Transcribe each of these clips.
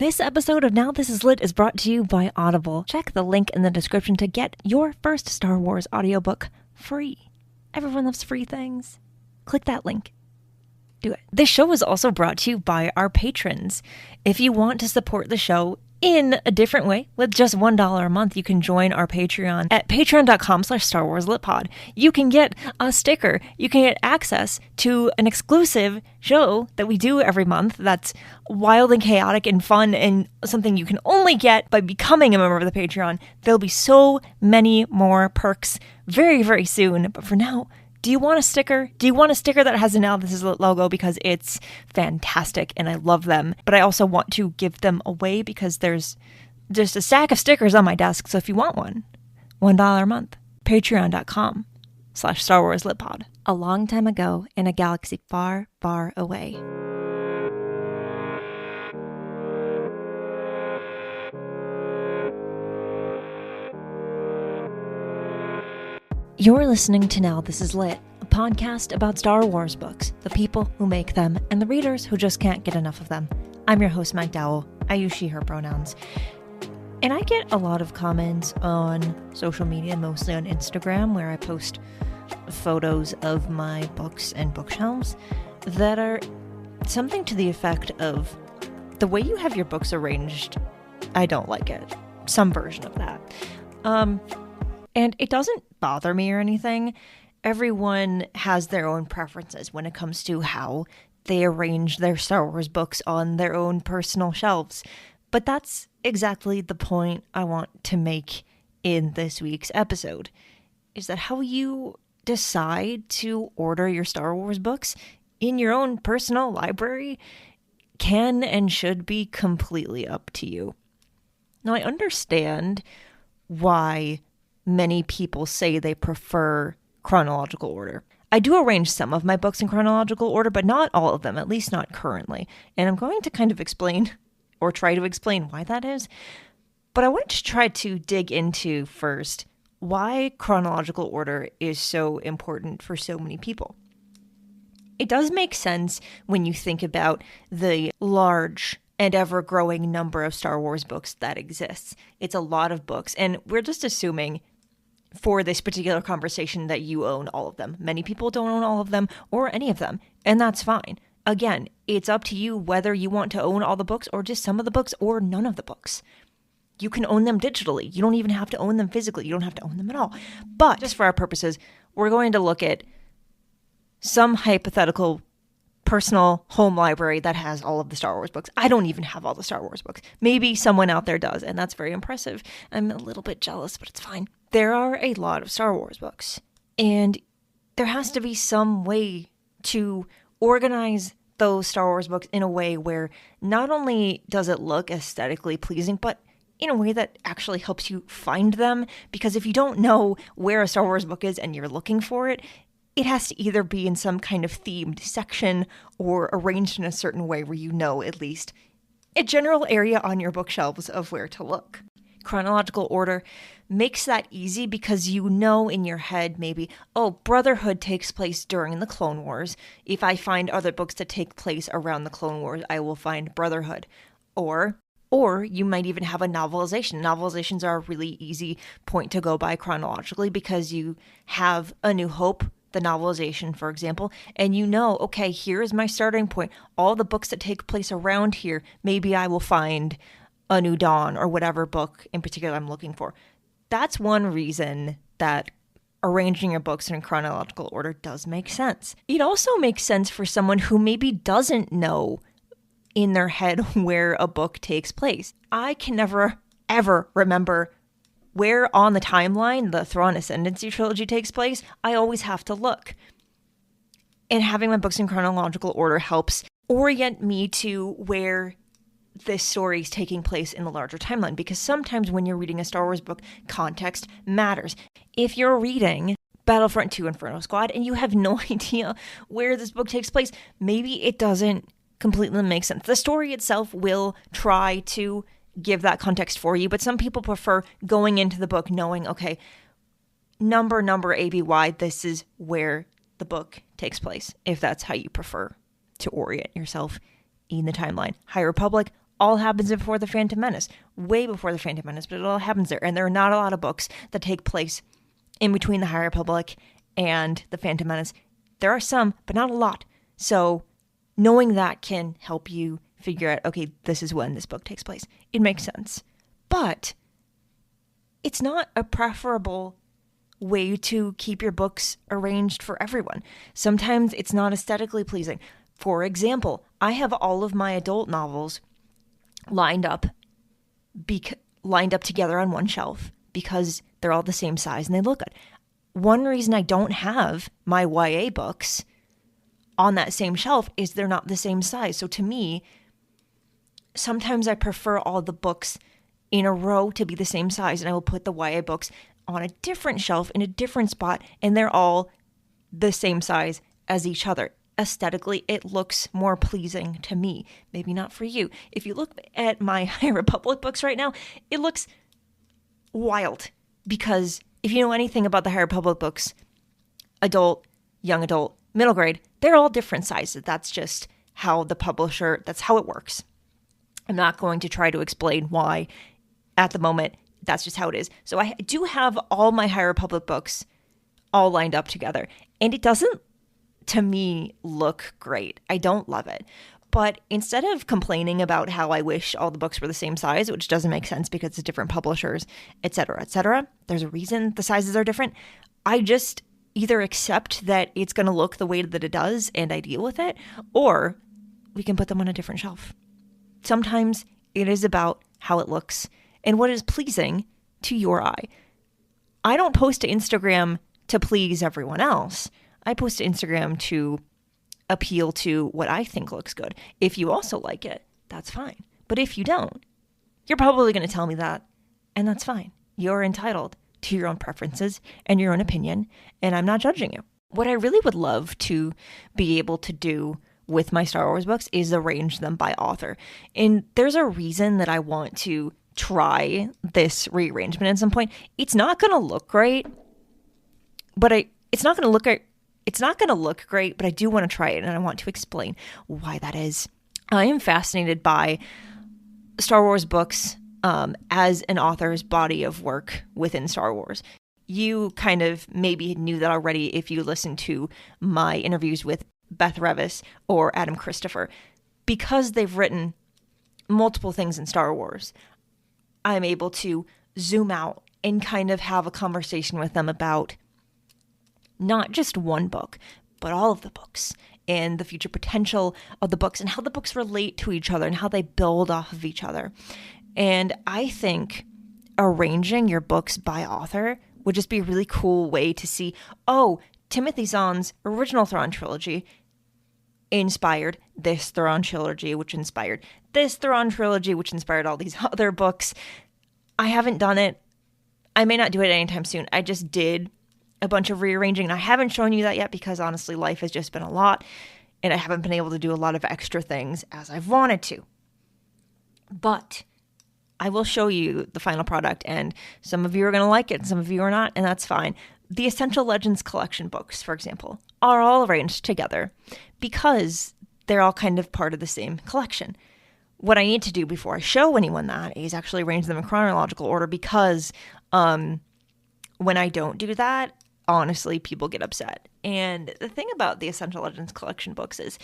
This episode of Now This Is Lit is brought to you by Audible. Check the link in the description to get your first Star Wars audiobook free. Everyone loves free things. Click that link. Do it. This show is also brought to you by our patrons. If you want to support the show in a different way, with just $1 a month, you can join our Patreon at patreon.com/StarWarsLitPod. You can get a sticker. You can get access to an exclusive show that we do every month that's wild and chaotic and fun and something you can only get by becoming a member of the Patreon. There'll be so many more perks very, very soon. But for now, do you want a sticker? Do you want a sticker that has a Now This Is Lit logo? Because it's fantastic and I love them. But I also want to give them away because there's just a stack of stickers on my desk. So if you want one, $1 a month. Patreon.com/StarWarsLitPod. A long time ago in a galaxy far, far away. You're listening to Now This Is Lit, a podcast about Star Wars books, the people who make them, and the readers who just can't get enough of them. I'm your host, Meg Dowell. I use she, her pronouns. And I get a lot of comments on social media, mostly on Instagram, where I post photos of my books and bookshelves that are something to the effect of, the way you have your books arranged, I don't like it. Some version of that. And it doesn't bother me or anything. Everyone has their own preferences when it comes to how they arrange their Star Wars books on their own personal shelves. But that's exactly the point I want to make in this week's episode, is that how you decide to order your Star Wars books in your own personal library can and should be completely up to you. Now, I understand why many people say they prefer chronological order. I do arrange some of my books in chronological order, but not all of them, at least not currently. And I'm going to kind of explain, or try to explain why that is. But I want to try to dig into first why chronological order is so important for so many people. It does make sense when you think about the large and ever-growing number of Star Wars books that exists. It's a lot of books, and we're just assuming for this particular conversation that you own all of them. Many people don't own all of them or any of them, and that's fine. Again, it's up to you whether you want to own all the books or just some of the books or none of the books. You can own them digitally. You don't even have to own them physically. You don't have to own them at all. But just for our purposes, we're going to look at some hypothetical personal home library that has all of the Star Wars books. I don't even have all the Star Wars books. Maybe someone out there does, and that's very impressive. I'm a little bit jealous, but it's fine. There are a lot of Star Wars books, and there has to be some way to organize those Star Wars books in a way where not only does it look aesthetically pleasing, but in a way that actually helps you find them. Because if you don't know where a Star Wars book is and you're looking for it, it has to either be in some kind of themed section or arranged in a certain way where you know at least a general area on your bookshelves of where to look. Chronological order makes that easy because you know in your head maybe, oh, Brotherhood takes place during the Clone Wars. If I find other books that take place around the Clone Wars, I will find Brotherhood. Or you might even have a novelization. Novelizations are a really easy point to go by chronologically because you have A New Hope, the novelization, for example, and you know, okay, here is my starting point. All the books that take place around here, maybe I will find A New Dawn or whatever book in particular I'm looking for. That's one reason that arranging your books in chronological order does make sense. It also makes sense for someone who maybe doesn't know in their head where a book takes place. I can never, ever remember where on the timeline the Thrawn Ascendancy trilogy takes place. I always have to look. And having my books in chronological order helps orient me to where this story is taking place in the larger timeline. Because sometimes when you're reading a Star Wars book, context matters. If you're reading Battlefront 2 Inferno Squad and you have no idea where this book takes place, maybe it doesn't completely make sense. The story itself will try to give that context for you, but some people prefer going into the book knowing, okay, number ABY, this is where the book takes place, if that's how you prefer to orient yourself in the timeline. High Republic, all happens before The Phantom Menace, way before The Phantom Menace, but it all happens there. And there are not a lot of books that take place in between The High Republic and The Phantom Menace. There are some, but not a lot. So knowing that can help you figure out, okay, this is when this book takes place. It makes sense. But it's not a preferable way to keep your books arranged for everyone. Sometimes it's not aesthetically pleasing. For example, I have all of my adult novels lined up together on one shelf because they're all the same size and they look good. One reason I don't have my YA books on that same shelf is they're not the same size. So to me, sometimes I prefer all the books in a row to be the same size, and I will put the YA books on a different shelf in a different spot, and they're all the same size as each other. Aesthetically, it looks more pleasing to me. Maybe not for you. If you look at my High Republic books right now, it looks wild, because if you know anything about the High Republic books, adult, young adult, middle grade, they're all different sizes. That's just how that's how it works. I'm not going to try to explain why at the moment. That's just how it is. So I do have all my High Republic books all lined up together, and it doesn't, to me, look great. I don't love it. But instead of complaining about how I wish all the books were the same size, which doesn't make sense because it's different publishers, etc., there's a reason the sizes are different. I just either accept that it's going to look the way that it does and I deal with it, or we can put them on a different shelf. Sometimes it is about how it looks and what is pleasing to your eye. I don't post to Instagram to please everyone else. I post to Instagram to appeal to what I think looks good. If you also like it, that's fine. But if you don't, you're probably going to tell me that, and that's fine. You're entitled to your own preferences and your own opinion, and I'm not judging you. What I really would love to be able to do with my Star Wars books is arrange them by author. And there's a reason that I want to try this rearrangement at some point. It's not going to look great, but it's not going to look great, but I do want to try it, and I want to explain why that is. I am fascinated by Star Wars books as an author's body of work within Star Wars. You kind of maybe knew that already if you listened to my interviews with Beth Revis or Adam Christopher. Because they've written multiple things in Star Wars, I'm able to zoom out and kind of have a conversation with them about not just one book, but all of the books and the future potential of the books and how the books relate to each other and how they build off of each other. And I think arranging your books by author would just be a really cool way to see, oh, Timothy Zahn's original Thrawn trilogy inspired this Thrawn trilogy, which inspired this Thrawn trilogy, which inspired all these other books. I haven't done it. I may not do it anytime soon. I just did a bunch of rearranging, and I haven't shown you that yet because honestly, life has just been a lot, and I haven't been able to do a lot of extra things as I've wanted to. But I will show you the final product, and some of you are going to like it, and some of you are not, and that's fine. The Essential Legends collection books, for example, are all arranged together because they're all kind of part of the same collection. What I need to do before I show anyone that is actually arrange them in chronological order, because when I don't do that, honestly, people get upset. And the thing about the Essential Legends collection books is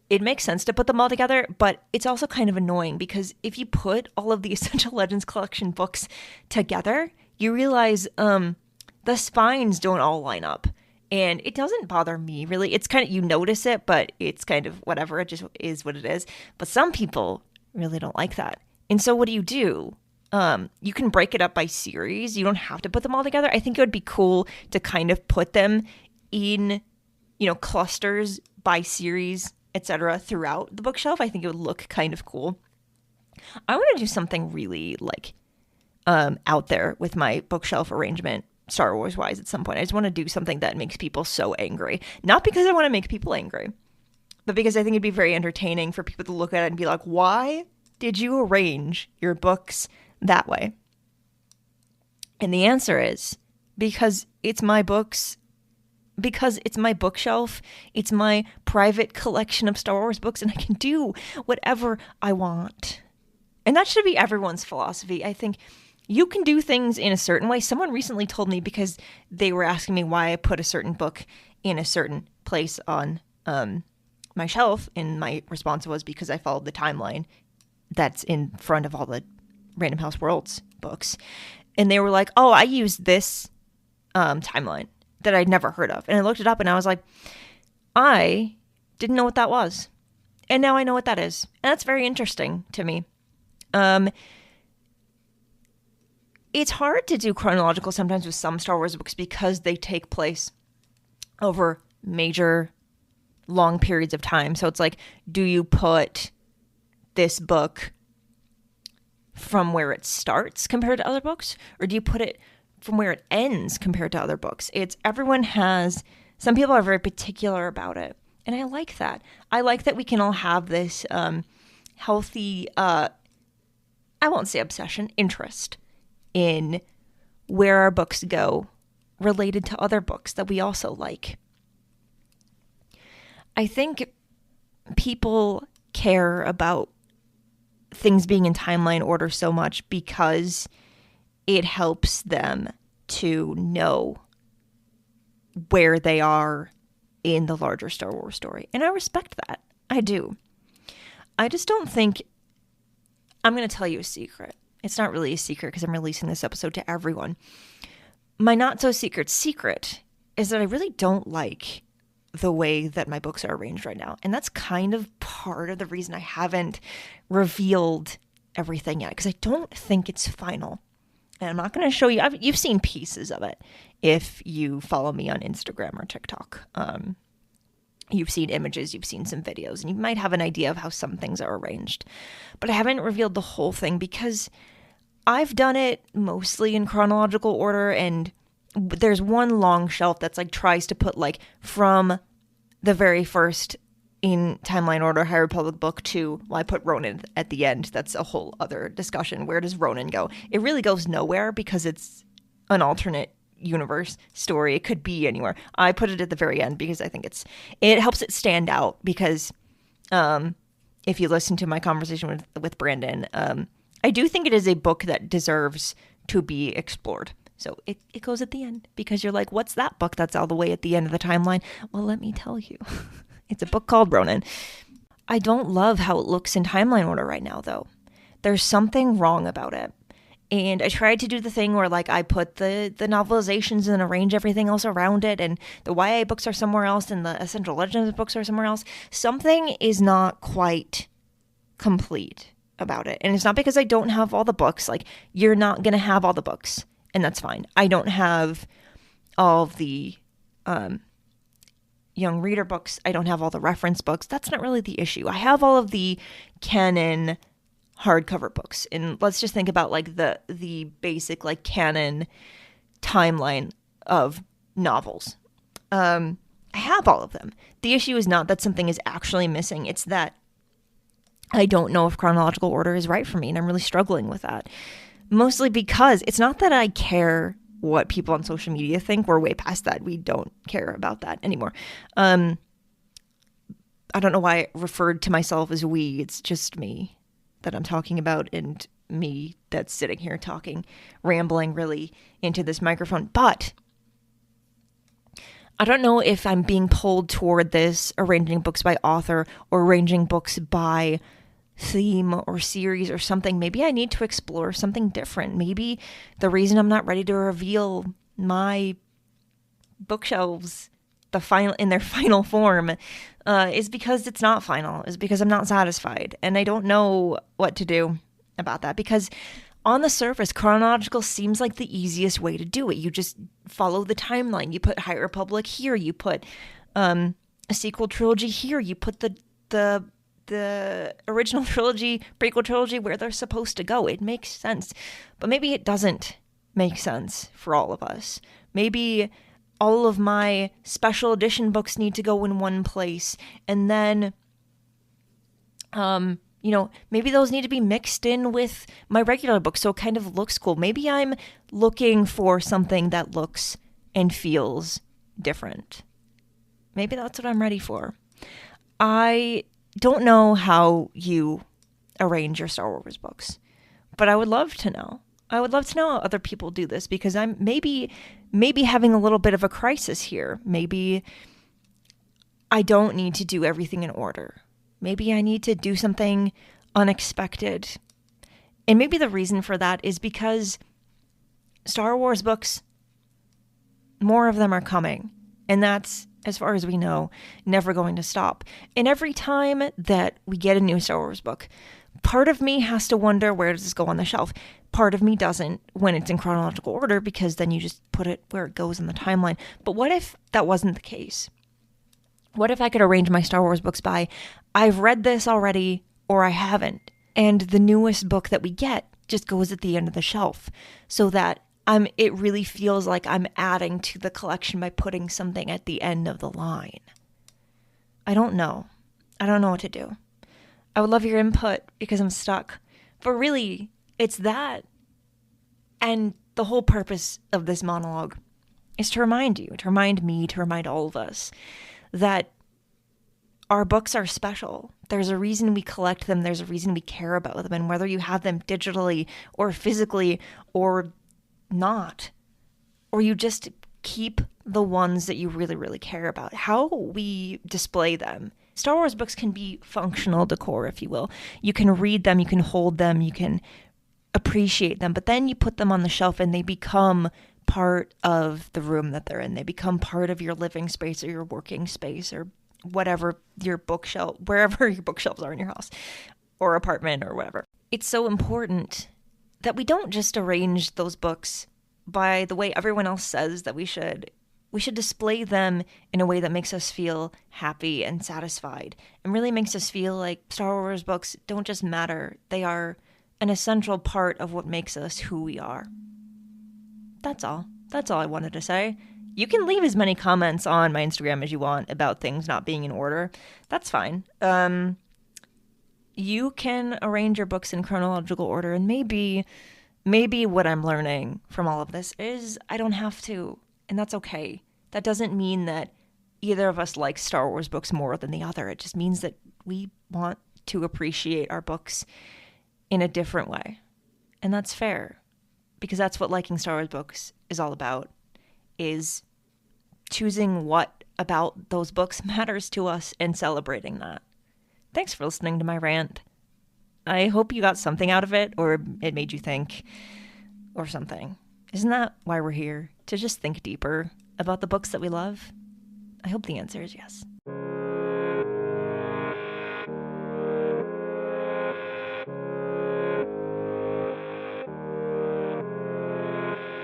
it makes sense to put them all together, but it's also kind of annoying because if you put all of the Essential Legends collection books together, you realize the spines don't all line up. And it doesn't bother me, really. It's kind of, you notice it, but it's kind of whatever. It just is what it is. But some people really don't like that. And so what do? You can break it up by series. You don't have to put them all together. I think it would be cool to kind of put them in, clusters by series, etc. throughout the bookshelf. I think it would look kind of cool. I want to do something really out there with my bookshelf arrangement, Star Wars wise, at some point. I just want to do something that makes people so angry. Not because I want to make people angry, but because I think it'd be very entertaining for people to look at it and be like, why did you arrange your books that way? And the answer is because it's my books, because it's my bookshelf, it's my private collection of Star Wars books, and I can do whatever I want And that should be everyone's philosophy. I think you can do things in a certain way. Someone recently told me, because they were asking me why I put a certain book in a certain place on my shelf, and my response was because I followed the timeline that's in front of all the Random House Worlds books. And they were like, oh, I use this timeline that I'd never heard of. And I looked it up and I was like, I didn't know what that was. And now I know what that is. And that's very interesting to me. It's hard to do chronological sometimes with some Star Wars books because they take place over major long periods of time. So it's like, do you put this book from where it starts compared to other books? Or do you put it from where it ends compared to other books? Some people are very particular about it. And I like that. I like that we can all have this healthy, I won't say obsession, interest in where our books go related to other books that we also like. I think people care about things being in timeline order so much because it helps them to know where they are in the larger Star Wars story. And I respect that. I do. I just don't think... I'm going to tell you a secret. It's not really a secret because I'm releasing this episode to everyone. My not-so-secret secret is that I really don't like the way that my books are arranged right now. And that's kind of part of the reason I haven't revealed everything yet, because I don't think it's final. And I'm not going to show you. You've seen pieces of it if you follow me on Instagram or TikTok. You've seen images, you've seen some videos, and you might have an idea of how some things are arranged. But I haven't revealed the whole thing because I've done it mostly in chronological order, and there's one long shelf that's like tries to put like from the very first in timeline order High Republic book to, well, I put Ronan at the end. That's a whole other discussion. Where does Ronan go? It really goes nowhere because it's an alternate universe story. It could be anywhere. I put it at the very end because I think it helps it stand out, because if you listen to my conversation with Brandon, I do think it is a book that deserves to be explored. So it goes at the end because you're like, what's that book that's all the way at the end of the timeline? Well, let me tell you. It's a book called Ronan. I don't love how it looks in timeline order right now, though. There's something wrong about it. And I tried to do the thing where, like, I put the novelizations and arrange everything else around it, and the YA books are somewhere else, and the Essential Legends books are somewhere else. Something is not quite complete about it. And it's not because I don't have all the books. Like, you're not going to have all the books, and that's fine. I don't have all of the young reader books. I don't have all the reference books. That's not really the issue. I have all of the canon hardcover books, and let's just think about like the basic like canon timeline of novels. I have all of them. The issue is not that something is actually missing. It's that I don't know if chronological order is right for me, and I'm really struggling with that. Mostly because it's not that I care what people on social media think. We're way past that. We don't care about that anymore. I don't know why I referred to myself as we. It's just me that I'm talking about, and me that's sitting here talking, rambling really into this microphone. But I don't know if I'm being pulled toward this arranging books by author or arranging books by theme or series or something. Maybe I need to explore something different. Maybe the reason I'm not ready to reveal my bookshelves in their final form is because it's not final, is because I'm not satisfied, and I don't know what to do about that, because on the surface, chronological seems like the easiest way to do it. You just follow the timeline. You put High Republic here, you put a sequel trilogy here, you put the original trilogy, prequel trilogy where they're supposed to go. It makes sense. But maybe it doesn't make sense for all of us. Maybe all of my special edition books need to go in one place, and then, maybe those need to be mixed in with my regular books so it kind of looks cool. Maybe I'm looking for something that looks and feels different. Maybe that's what I'm ready for. I don't know how you arrange your Star Wars books. But I would love to know. I would love to know how other people do this, because I'm maybe having a little bit of a crisis here. Maybe I don't need to do everything in order. Maybe I need to do something unexpected. And maybe the reason for that is because Star Wars books, more of them are coming. And that's, as far as we know, never going to stop. And every time that we get a new Star Wars book, part of me has to wonder, where does this go on the shelf? Part of me doesn't when it's in chronological order, because then you just put it where it goes in the timeline. But what if that wasn't the case? What if I could arrange my Star Wars books by, I've read this already, or I haven't, and the newest book that we get just goes at the end of the shelf, so that it really feels like I'm adding to the collection by putting something at the end of the line. I don't know what to do. I would love your input, because I'm stuck. But really, it's that. And the whole purpose of this monologue is to remind you, to remind me, to remind all of us that our books are special. There's a reason we collect them. There's a reason we care about them. And whether you have them digitally or physically or not, or you just keep the ones that you really, really care about, how we display them. Star Wars books can be functional decor, if you will. You can read them, you can hold them, you can appreciate them, but then you put them on the shelf and they become part of the room that they're in. They become part of your living space or your working space or whatever your bookshelf, wherever your bookshelves are in your house or apartment or whatever. It's so important that we don't just arrange those books by the way everyone else says that we should. We should display them in a way that makes us feel happy and satisfied, and really makes us feel like Star Wars books don't just matter. They are an essential part of what makes us who we are. That's all. That's all I wanted to say. You can leave as many comments on my Instagram as you want about things not being in order. That's fine. You can arrange your books in chronological order, and maybe what I'm learning from all of this is I don't have to, and that's okay. That doesn't mean that either of us likes Star Wars books more than the other. It just means that we want to appreciate our books in a different way. And that's fair, because that's what liking Star Wars books is all about, is choosing what about those books matters to us and celebrating that. Thanks for listening to my rant. I hope you got something out of it, or it made you think, or something. Isn't that why we're here? To just think deeper about the books that we love? I hope the answer is yes.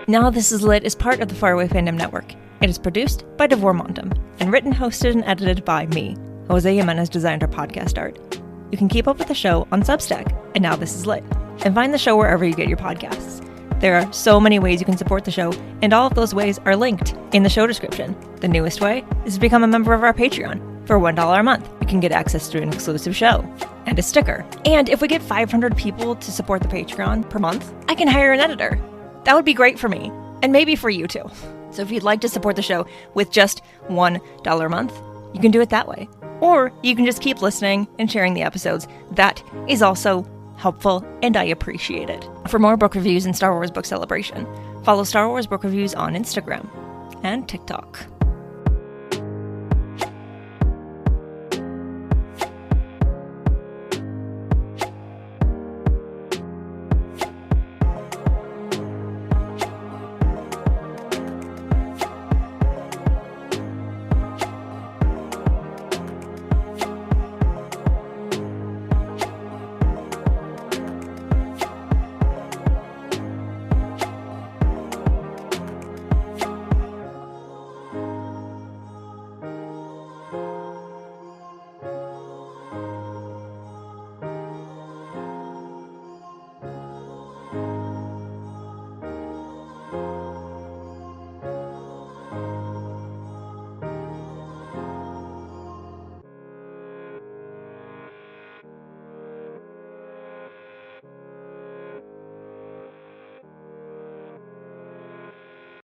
Now This Is Lit is part of the Faraway Fandom Network. It is produced by Devor Montum and written, hosted, and edited by me. Jose Jimenez designed our podcast art. You can keep up with the show on Substack at Now This Is Lit, and find the show wherever you get your podcasts. There are so many ways you can support the show, and all of those ways are linked in the show description. The newest way is to become a member of our Patreon. For $1 a month, you can get access to an exclusive show and a sticker. And if we get 500 people to support the Patreon per month, I can hire an editor. That would be great for me, and maybe for you too. So if you'd like to support the show with just $1 a month, you can do it that way. Or you can just keep listening and sharing the episodes. That is also helpful, and I appreciate it. For more book reviews and Star Wars Book Celebration, follow Star Wars Book Reviews on Instagram and TikTok.